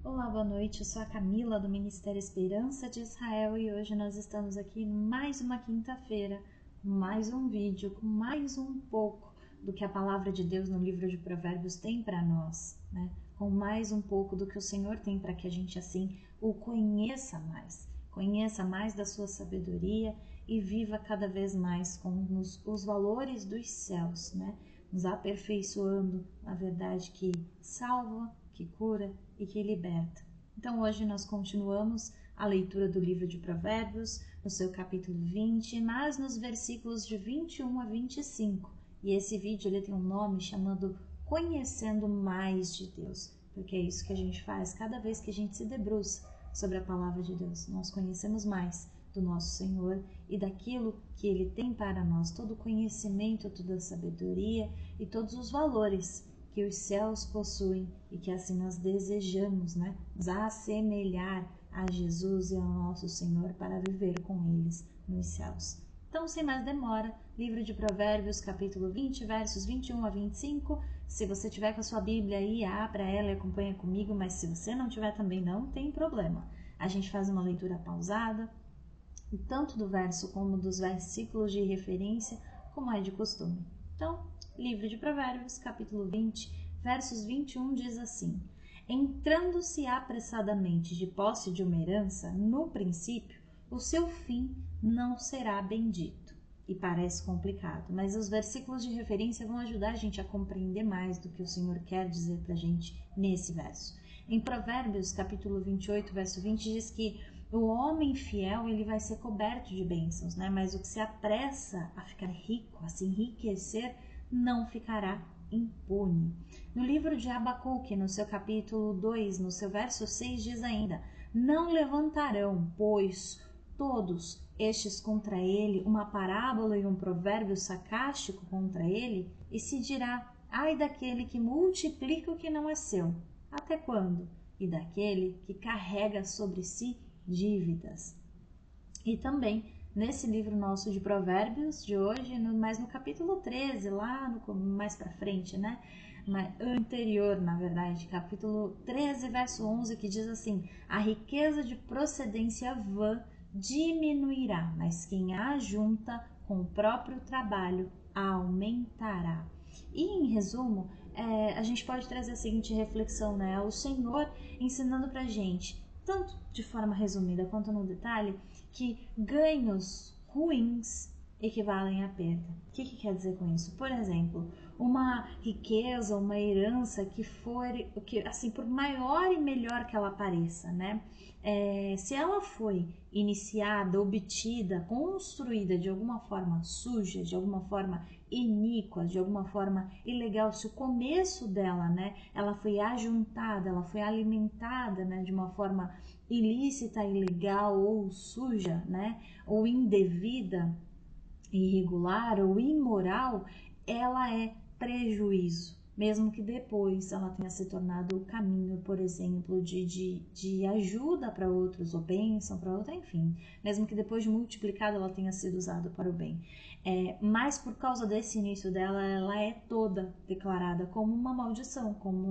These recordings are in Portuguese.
Olá, boa noite, eu sou a Camila do Ministério Esperança de Israel e hoje nós estamos aqui mais uma quinta-feira, com mais um vídeo, com mais um pouco do que a palavra de Deus no livro de Provérbios tem para nós, né? Com mais um pouco do que o Senhor tem para que a gente assim o conheça mais da sua sabedoria e viva cada vez mais com os valores dos céus, né? Nos aperfeiçoando na verdade que salva, que cura e que liberta. Então hoje nós continuamos a leitura do livro de Provérbios, no seu capítulo 20, mas nos versículos de 21 a 25. E esse vídeo ele tem um nome chamado Conhecendo Mais de Deus, porque é isso que a gente faz cada vez que a gente se debruça sobre a palavra de Deus. Nós conhecemos mais do nosso Senhor e daquilo que Ele tem para nós, todo o conhecimento, toda a sabedoria e todos os valores que os céus possuem e que assim nós desejamos, né? Nos assemelhar a Jesus e ao nosso Senhor para viver com eles nos céus. Então, sem mais demora, livro de Provérbios, capítulo 20, versos 21 a 25. Se você tiver com a sua Bíblia aí, abra ela e acompanha comigo, mas se você não tiver também não tem problema. A gente faz uma leitura pausada, tanto do verso como dos versículos de referência, como é de costume. Então, livro de Provérbios, capítulo 20, versos 21 diz assim: Entrando-se apressadamente de posse de uma herança, no princípio, o seu fim não será bendito. E parece complicado, mas os versículos de referência vão ajudar a gente a compreender mais do que o Senhor quer dizer para a gente nesse verso. Em Provérbios, capítulo 28, verso 20, diz que o homem fiel ele vai ser coberto de bênçãos, né? Mas o que se apressa a ficar rico, a se enriquecer, não ficará impune. No livro de Abacuque, no seu capítulo 2, no seu verso 6, diz ainda: Não levantarão, pois, todos estes contra ele uma parábola e um provérbio sarcástico contra ele, e se dirá: ai daquele que multiplica o que não é seu, até quando? E daquele que carrega sobre si dívidas. E também nesse livro nosso de Provérbios de hoje, mas no capítulo 13, lá mais para frente, né? Anterior, na verdade, capítulo 13, verso 11, que diz assim: a riqueza de procedência vã diminuirá, mas quem a ajunta com o próprio trabalho aumentará. E em resumo, a gente pode trazer a seguinte reflexão, né? O Senhor ensinando pra gente, tanto de forma resumida quanto no detalhe, que ganhos ruins equivalem à perda. O que quer dizer com isso? Por exemplo, uma riqueza, uma herança que assim, por maior e melhor que ela pareça, né? Se ela foi iniciada, obtida, construída de alguma forma suja, de alguma forma iníqua, de alguma forma ilegal, se o começo dela, né, ela foi ajuntada, ela foi alimentada, né, de uma forma ilícita, ilegal ou suja, né, ou indevida, irregular ou imoral, ela é prejuízo, mesmo que depois ela tenha se tornado o caminho, por exemplo, de ajuda para outros, ou bênção para outra, enfim, mesmo que depois de multiplicada ela tenha sido usada para o bem. Mas por causa desse início dela, ela é toda declarada como uma maldição, como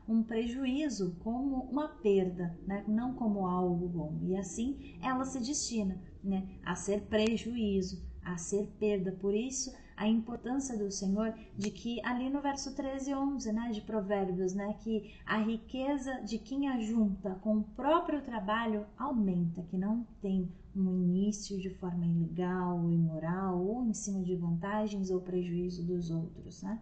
um prejuízo, como uma perda, né? Não como algo bom. E assim ela se destina, né, a ser prejuízo, a ser perda. Por isso a importância do Senhor de que ali no verso 13 e 11, né, de Provérbios, né, que a riqueza de quem ajunta com o próprio trabalho aumenta, que não tem um início de forma ilegal ou imoral ou em cima de vantagens ou prejuízo dos outros, né?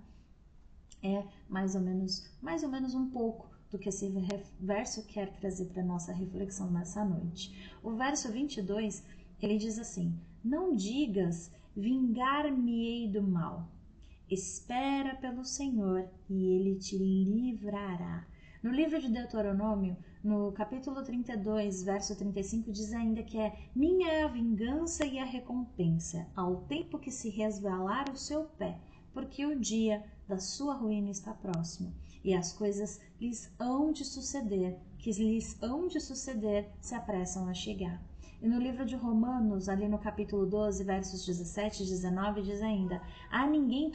É mais ou menos um pouco do que esse verso quer trazer para nossa reflexão nessa noite. O verso 22, ele diz assim: não digas, vingar-me-ei do mal. Espera pelo Senhor e Ele te livrará. No livro de Deuteronômio, no capítulo 32, verso 35, diz ainda que minha é a vingança e a recompensa, ao tempo que se resvalar o seu pé, porque o dia da sua ruína está próximo, e as coisas lhes hão de suceder, que lhes hão de suceder se apressam a chegar. E no livro de Romanos, ali no capítulo 12, versos 17 e 19, diz ainda: a ninguém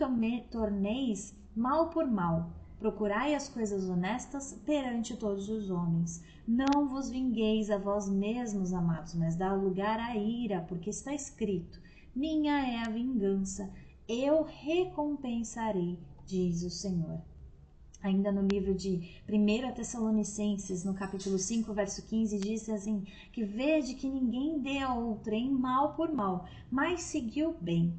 torneis mal por mal, procurai as coisas honestas perante todos os homens. Não vos vingueis a vós mesmos, amados, mas dá lugar à ira, porque está escrito: minha é a vingança, eu recompensarei, diz o Senhor. Ainda no livro de 1 Tessalonicenses, no capítulo 5, verso 15, diz assim, que vede que ninguém dê a outrem mal por mal, mas seguiu o bem,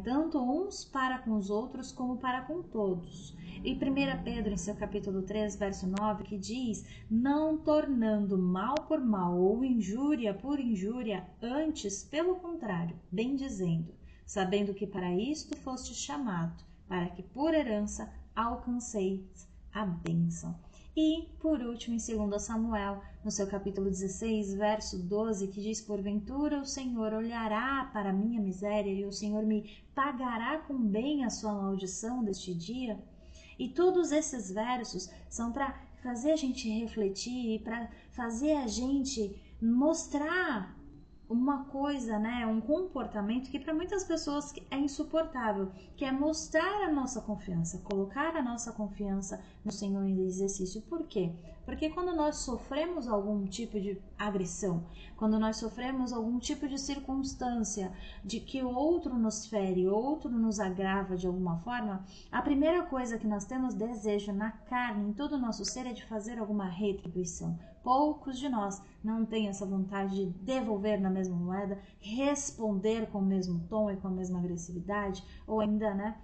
tanto uns para com os outros como para com todos. E 1 Pedro, em seu capítulo 3, verso 9, que diz, não tornando mal por mal ou injúria por injúria, antes, pelo contrário, bem dizendo, sabendo que para isto foste chamado, para que por herança alcanceis a bênção. E, por último, em 2 Samuel, no seu capítulo 16, verso 12, que diz, porventura o Senhor olhará para a minha miséria e o Senhor me pagará com bem a sua maldição deste dia? E todos esses versos são para fazer a gente refletir e para fazer a gente mostrar uma coisa, um comportamento que para muitas pessoas é insuportável, que é mostrar a nossa confiança, colocar a nossa confiança no Senhor em exercício. Por quê? Porque quando nós sofremos algum tipo de agressão, quando nós sofremos algum tipo de circunstância de que o outro nos fere, o outro nos agrava de alguma forma, a primeira coisa que nós temos desejo na carne, em todo o nosso ser, é de fazer alguma retribuição. Poucos de nós não têm essa vontade de devolver na mesma moeda, responder com o mesmo tom e com a mesma agressividade, ou ainda,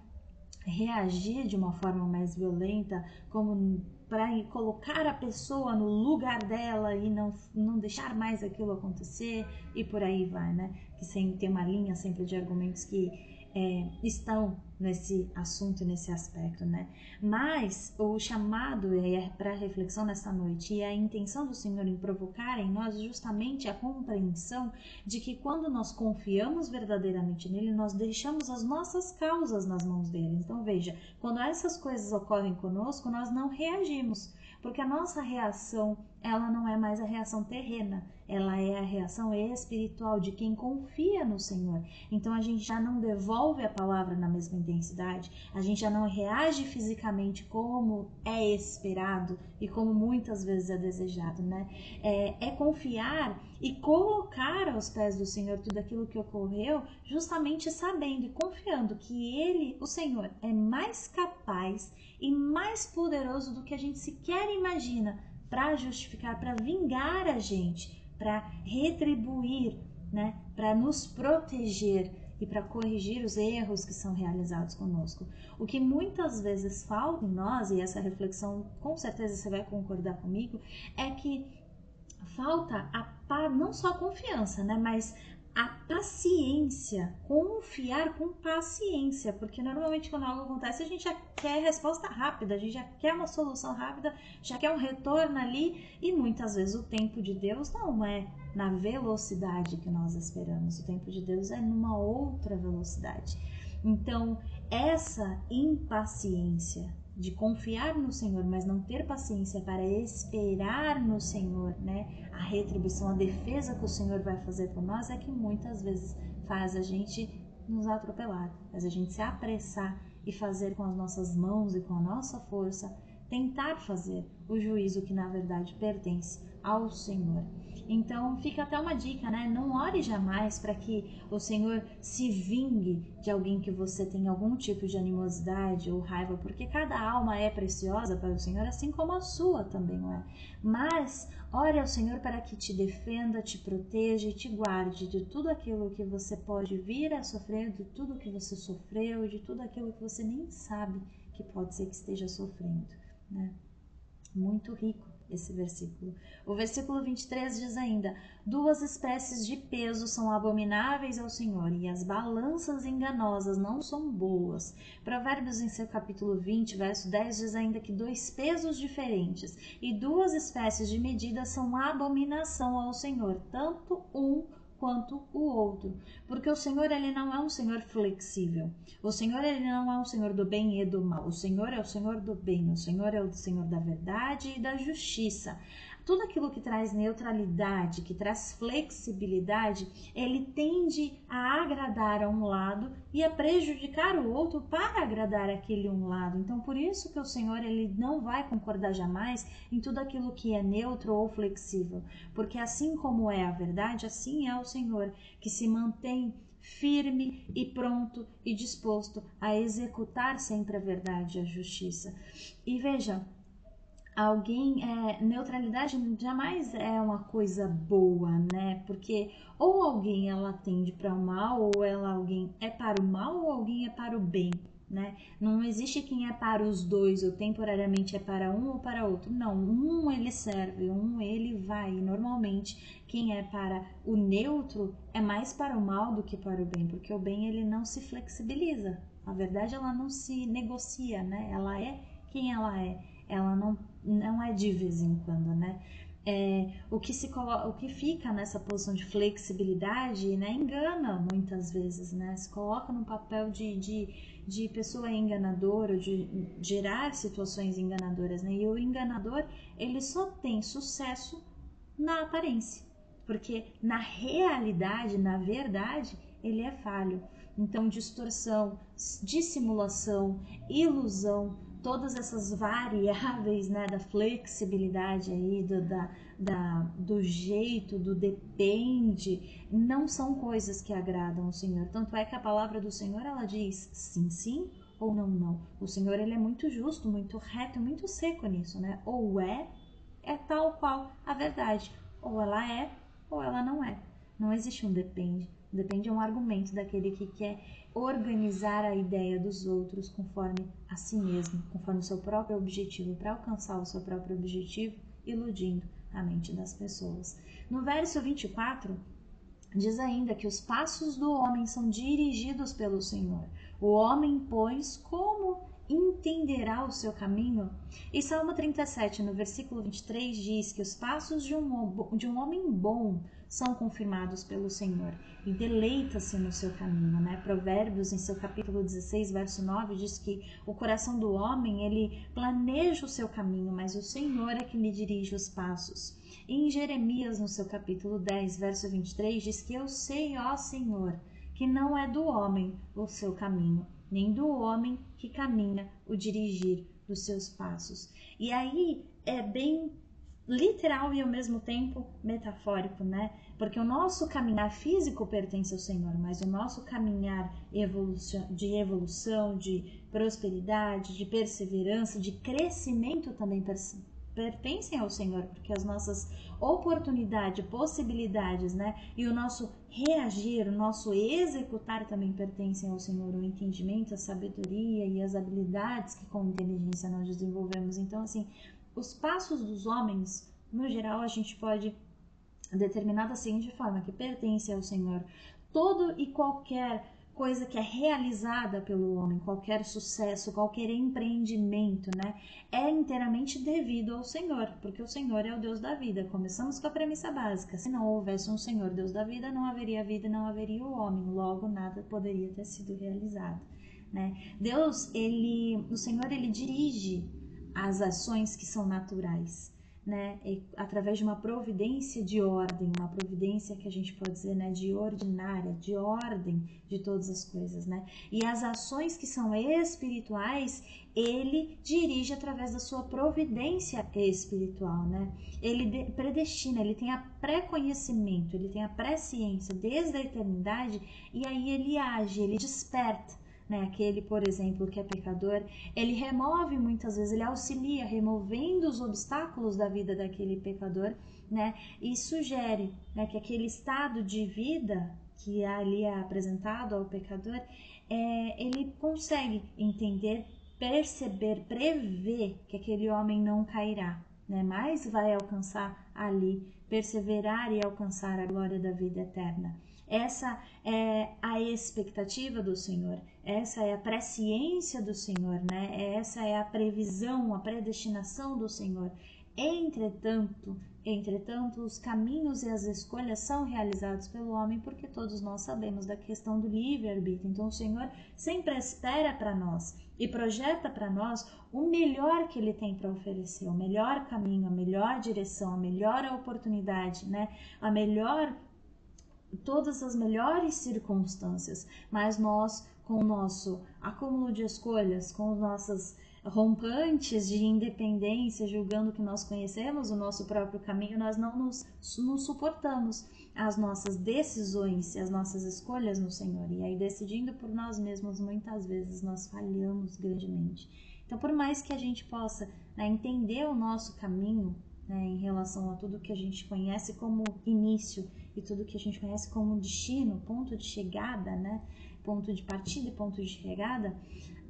reagir de uma forma mais violenta, como para colocar a pessoa no lugar dela e não deixar mais aquilo acontecer, e por aí vai, Que sempre tem uma linha sempre de argumentos que estão nesse assunto, nesse aspecto, Mas o chamado para reflexão nesta noite e a intenção do Senhor em provocar em nós justamente a compreensão de que quando nós confiamos verdadeiramente nele, nós deixamos as nossas causas nas mãos dele. Então veja, quando essas coisas ocorrem conosco, nós não reagimos, porque a nossa reação, ela não é mais a reação terrena, ela é a reação espiritual de quem confia no Senhor. Então a gente já não devolve a palavra na mesma intensidade, a gente já não reage fisicamente como é esperado e como muitas vezes é desejado, É confiar e colocar aos pés do Senhor tudo aquilo que ocorreu, justamente sabendo e confiando que Ele, o Senhor, é mais capaz e mais poderoso do que a gente sequer imagina para justificar, para vingar a gente, para retribuir, para nos proteger e para corrigir os erros que são realizados conosco. O que muitas vezes falta em nós, e essa reflexão com certeza você vai concordar comigo, é que falta não só a confiança, mas a paciência, confiar com paciência, porque normalmente quando algo acontece a gente já quer resposta rápida, a gente já quer uma solução rápida, já quer um retorno ali, e muitas vezes o tempo de Deus não é na velocidade que nós esperamos, o tempo de Deus é numa outra velocidade. Então essa impaciência de confiar no Senhor, mas não ter paciência para esperar no Senhor, a retribuição, a defesa que o Senhor vai fazer por nós, é que muitas vezes faz a gente nos atropelar, faz a gente se apressar e fazer com as nossas mãos e com a nossa força, tentar fazer o juízo que na verdade pertence ao Senhor. Então fica até uma dica, não ore jamais para que o Senhor se vingue de alguém que você tem algum tipo de animosidade ou raiva, porque cada alma é preciosa para o Senhor, assim como a sua também é. Mas ore ao Senhor para que te defenda, te proteja e te guarde de tudo aquilo que você pode vir a sofrer, de tudo que você sofreu, de tudo aquilo que você nem sabe que pode ser que esteja sofrendo, Muito rico esse versículo. O versículo 23 diz ainda: 2 espécies de peso são abomináveis ao Senhor, e as balanças enganosas não são boas. Provérbios, em seu capítulo 20, verso 10, diz ainda que 2 pesos diferentes e 2 espécies de medidas são abominação ao Senhor, tanto um quanto o outro, porque o Senhor, ele não é um Senhor flexível, o Senhor, ele não é um Senhor do bem e do mal, o Senhor é o Senhor do bem, o Senhor é o Senhor da verdade e da justiça. tudo aquilo que traz neutralidade, que traz flexibilidade, ele tende a agradar a um lado e a prejudicar o outro para agradar aquele um lado. Então, por isso que o Senhor, ele não vai concordar jamais em tudo aquilo que é neutro ou flexível, porque assim como é a verdade, assim é o Senhor, que se mantém firme e pronto e disposto a executar sempre a verdade e a justiça. E veja, neutralidade jamais é uma coisa boa, né? Porque ou alguém ela tende para o mal, ou alguém é para o mal, ou alguém é para o bem, né? Não existe quem é para os dois, ou temporariamente é para um ou para outro. Não, um ele serve, um ele vai. E normalmente quem é para o neutro é mais para o mal do que para o bem, porque o bem ele não se flexibiliza. A verdade ela não se negocia, né? Ela é quem ela é. Ela não é de vez em quando, né? O que fica nessa posição de flexibilidade, né, engana muitas vezes, né? Se coloca no papel de pessoa enganadora, de gerar situações enganadoras, né? E o enganador, ele só tem sucesso na aparência, porque na realidade, na verdade, ele é falho. Então, distorção, dissimulação, ilusão, todas essas variáveis, né, da flexibilidade aí, do jeito, do depende, não são coisas que agradam o Senhor. Tanto é que a palavra do Senhor, ela diz sim, sim ou não, não. O Senhor, ele é muito justo, muito reto, muito seco nisso, né? Ou é tal qual a verdade. Ou ela é, ou ela não é. Não existe um depende. Depende é um argumento daquele que quer organizar a ideia dos outros conforme a si mesmo, conforme o seu próprio objetivo, para alcançar o seu próprio objetivo, iludindo a mente das pessoas. No verso 24, diz ainda que os passos do homem são dirigidos pelo Senhor. O homem, pois, como entenderá o seu caminho? E Salmo 37, no versículo 23, diz que os passos de um homem bom são confirmados pelo Senhor e deleita-se no seu caminho, né? Provérbios, em seu capítulo 16, verso 9, diz que o coração do homem, ele planeja o seu caminho, mas o Senhor é que lhe dirige os passos. E em Jeremias, no seu capítulo 10, verso 23, diz que eu sei, ó Senhor, que não é do homem o seu caminho, nem do homem que caminha o dirigir dos seus passos. E aí é bem literal e ao mesmo tempo metafórico, né? Porque o nosso caminhar físico pertence ao Senhor, mas o nosso caminhar de evolução, de prosperidade, de perseverança, de crescimento também pertencem ao Senhor, porque as nossas oportunidades, possibilidades, né? E o nosso reagir, o nosso executar também pertencem ao Senhor, o entendimento, a sabedoria e as habilidades que com inteligência nós desenvolvemos. Então, assim, os passos dos homens, no geral, a gente pode determinar da seguinte forma, que pertence ao Senhor. Todo e qualquer coisa que é realizada pelo homem, qualquer sucesso, qualquer empreendimento, né, é inteiramente devido ao Senhor, porque o Senhor é o Deus da vida. Começamos com a premissa básica: se não houvesse um Senhor, Deus da vida, não haveria vida e não haveria o homem, logo nada poderia ter sido realizado, né? O Senhor, ele dirige as ações que são naturais, né, através de uma providência de ordem, uma providência que a gente pode dizer, né, de ordinária, de ordem de todas as coisas, né, e as ações que são espirituais, ele dirige através da sua providência espiritual, né, ele predestina, ele tem a pré-conhecimento, ele tem a presciência desde a eternidade, e aí ele age, ele desperta, né, aquele, por exemplo, que é pecador, ele remove muitas vezes, ele auxilia removendo os obstáculos da vida daquele pecador, né, e sugere, né, que aquele estado de vida que ali é apresentado ao pecador, ele consegue entender, perceber, prever que aquele homem não cairá, né, mas vai alcançar ali, perseverar e alcançar a glória da vida eterna. Essa é a expectativa do Senhor, essa é a presciência do Senhor, né? Essa é a previsão, a predestinação do Senhor. Entretanto, os caminhos e as escolhas são realizados pelo homem, porque todos nós sabemos da questão do livre-arbítrio. Então, o Senhor sempre espera para nós e projeta para nós o melhor que Ele tem para oferecer, o melhor caminho, a melhor direção, a melhor oportunidade, né? Todas as melhores circunstâncias, mas nós, com o nosso acúmulo de escolhas, com as nossas rompantes de independência, julgando que nós conhecemos o nosso próprio caminho, nós não nos suportamos as nossas decisões e as nossas escolhas no Senhor. E aí, decidindo por nós mesmos, muitas vezes nós falhamos grandemente. Então, por mais que a gente possa, né, entender o nosso caminho, né, em relação a tudo que a gente conhece como início e tudo que a gente conhece como destino, ponto de chegada, né, ponto de partida e ponto de chegada,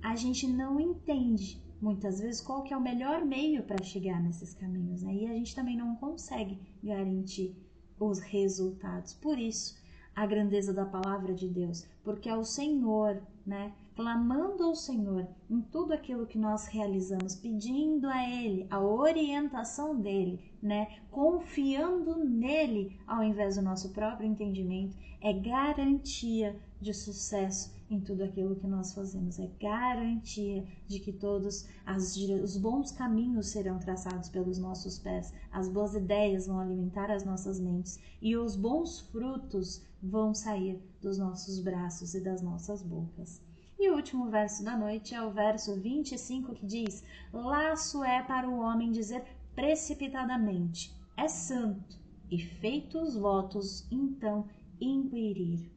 a gente não entende muitas vezes qual que é o melhor meio para chegar nesses caminhos, né? E a gente também não consegue garantir os resultados. Por isso, a grandeza da palavra de Deus, porque é o Senhor, né, clamando ao Senhor em tudo aquilo que nós realizamos, pedindo a Ele a orientação dEle, né, confiando nele ao invés do nosso próprio entendimento, é garantia de sucesso em tudo aquilo que nós fazemos, é garantia de que todos os bons caminhos serão traçados pelos nossos pés, as boas ideias vão alimentar as nossas mentes e os bons frutos vão sair dos nossos braços e das nossas bocas. E o último verso da noite é o verso 25, que diz: laço é para o homem dizer precipitadamente, é santo, e feitos os votos, então inquirir.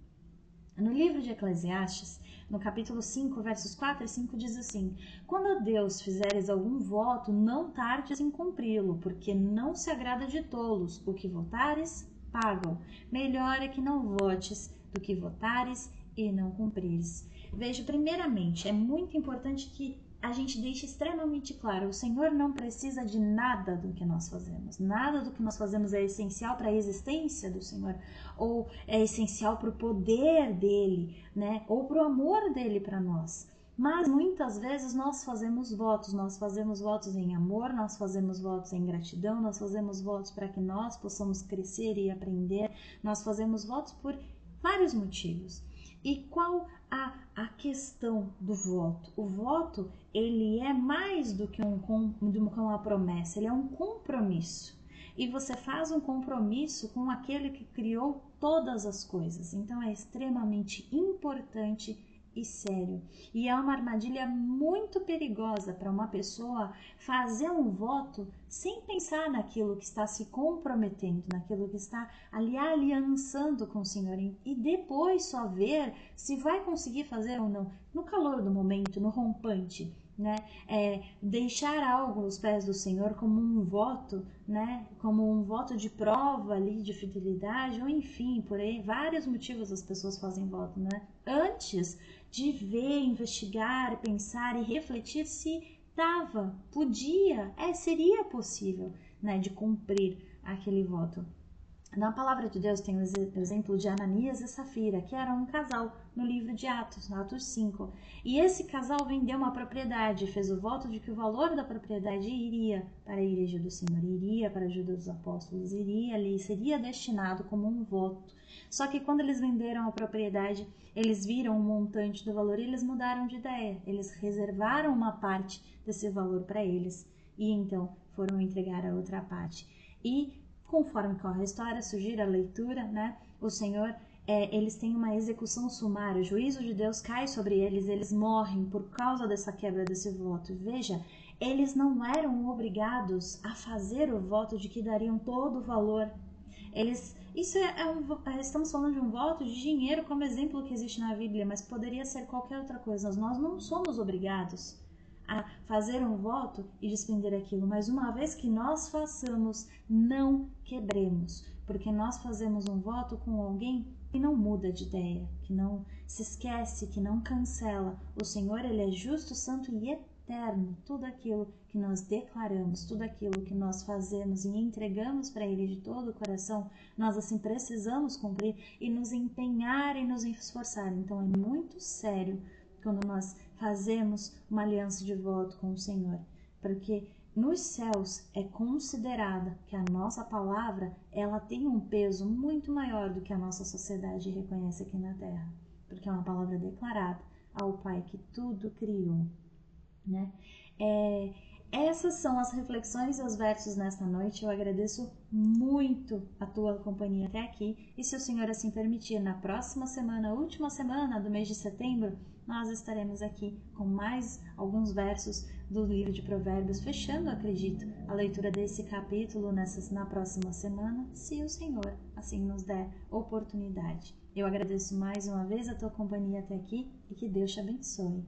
No livro de Eclesiastes, no capítulo 5, versos 4 e 5, diz assim: quando a Deus fizeres algum voto, não tardes em cumpri-lo, porque não se agrada de tolos. O que votares, pagam. Melhor é que não votes do que votares e não cumprires. Veja, primeiramente, é muito importante que a gente deixe extremamente claro: o Senhor não precisa de nada do que nós fazemos. Nada do que nós fazemos é essencial para a existência do Senhor, ou é essencial para o poder dele, né? Ou para o amor dele para nós. Mas muitas vezes nós fazemos votos em amor, nós fazemos votos em gratidão, nós fazemos votos para que nós possamos crescer e aprender, nós fazemos votos por vários motivos. E qual a questão do voto? O voto, ele é mais do que uma promessa, ele é um compromisso. E você faz um compromisso com aquele que criou todas as coisas. Então é extremamente importante e sério. E é uma armadilha muito perigosa para uma pessoa fazer um voto sem pensar naquilo que está se comprometendo, naquilo que está ali aliançando com o Senhor, e depois só ver se vai conseguir fazer ou não, no calor do momento, no rompante, né? Deixar algo aos pés do Senhor como um voto, né? Como um voto de prova ali, de fidelidade, ou enfim, por aí, vários motivos as pessoas fazem voto, né? Antes de ver, investigar, pensar e refletir se seria possível, né, de cumprir aquele voto. Na palavra de Deus tem o exemplo de Ananias e Safira, que eram um casal no livro de Atos, Atos 5. E esse casal vendeu uma propriedade, fez o voto de que o valor da propriedade iria para a igreja do Senhor, iria para a ajuda dos apóstolos, iria ali, seria destinado como um voto. Só que quando eles venderam a propriedade, eles viram o montante do valor e eles mudaram de ideia. Eles reservaram uma parte desse valor para eles e então foram entregar a outra parte. E conforme corre a história, sugira a leitura, né? O Senhor, eles têm uma execução sumária, o juízo de Deus cai sobre eles, eles morrem por causa dessa quebra desse voto. Veja, eles não eram obrigados a fazer o voto de que dariam todo o valor. Estamos falando de um voto de dinheiro como exemplo que existe na Bíblia, mas poderia ser qualquer outra coisa. Nós não somos obrigados a fazer um voto e despender aquilo, mas uma vez que nós façamos, não quebremos, porque nós fazemos um voto com alguém que não muda de ideia, que não se esquece, que não cancela. O Senhor, ele é justo, santo e eterno. Tudo aquilo que nós declaramos, tudo aquilo que nós fazemos e entregamos para ele de todo o coração, nós assim precisamos cumprir e nos empenhar e nos esforçar. Então é muito sério quando nós fazemos uma aliança de voto com o Senhor, porque nos céus é considerada que a nossa palavra ela tem um peso muito maior do que a nossa sociedade reconhece aqui na Terra, porque é uma palavra declarada ao Pai que tudo criou, né? Essas são as reflexões e os versos nesta noite. Eu agradeço muito a tua companhia até aqui, e se o Senhor assim permitir, na próxima semana, última semana do mês de setembro, nós estaremos aqui com mais alguns versos do livro de Provérbios, fechando, acredito, a leitura desse capítulo na próxima semana, se o Senhor assim nos der oportunidade. Eu agradeço mais uma vez a tua companhia até aqui e que Deus te abençoe.